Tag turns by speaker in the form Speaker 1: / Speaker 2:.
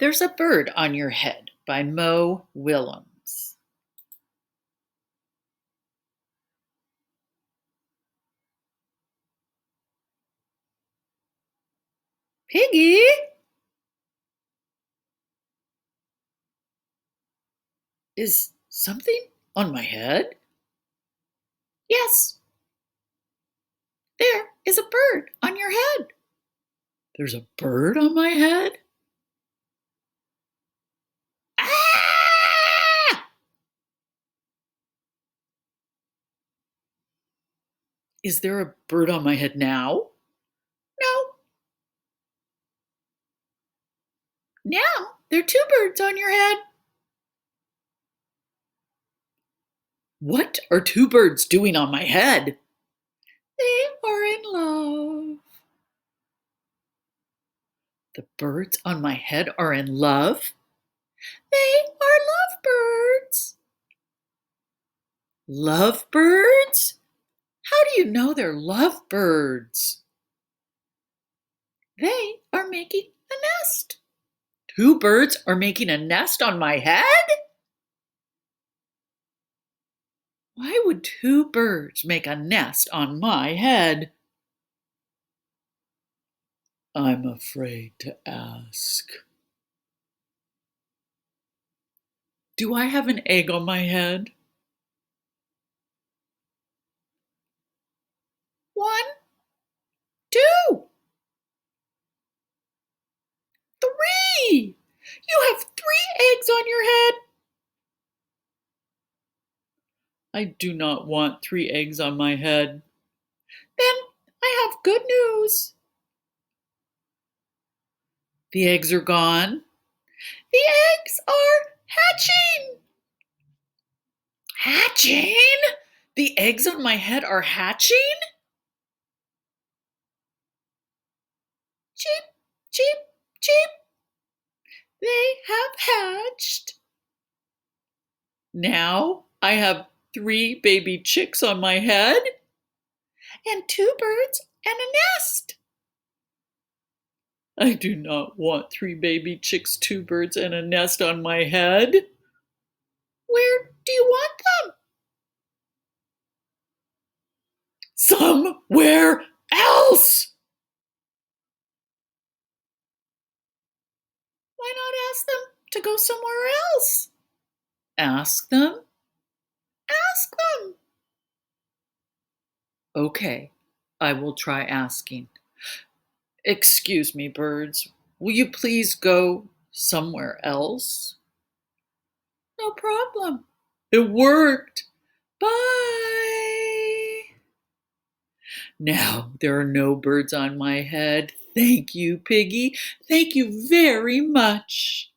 Speaker 1: There's a Bird on Your Head by Mo Willems. Piggy? Is something on my head? Yes, there is a bird on your head. There's a bird on my head? Ah! Is there a bird on my head now? No. Now there are two birds on your head. What are two birds doing on my head? They are in love. The birds on my head are in love? They are lovebirds. Lovebirds? How do you know they're lovebirds? They are making a nest. Two birds are making a nest on my head? Why would two birds make a nest on my head? I'm afraid to ask. Do I have an egg on my head? One, two, three. You have three eggs on your head. I do not want three eggs on my head. Then I have good news. The eggs are gone. The eggs are hatching. Hatching? The eggs on my head are hatching? Cheep, cheep, cheep. They have hatched. Now I have three baby chicks on my head and two birds and a nest. I do not want three baby chicks, two birds, and a nest on my head. Where do you want them? Somewhere else. Why not ask them to go somewhere else? Ask them? Ask them. Okay, I will try asking. Excuse me, birds. Will you please go somewhere else? No problem. It worked. Bye. Now there are no birds on my head. Thank you, Piggy. Thank you very much.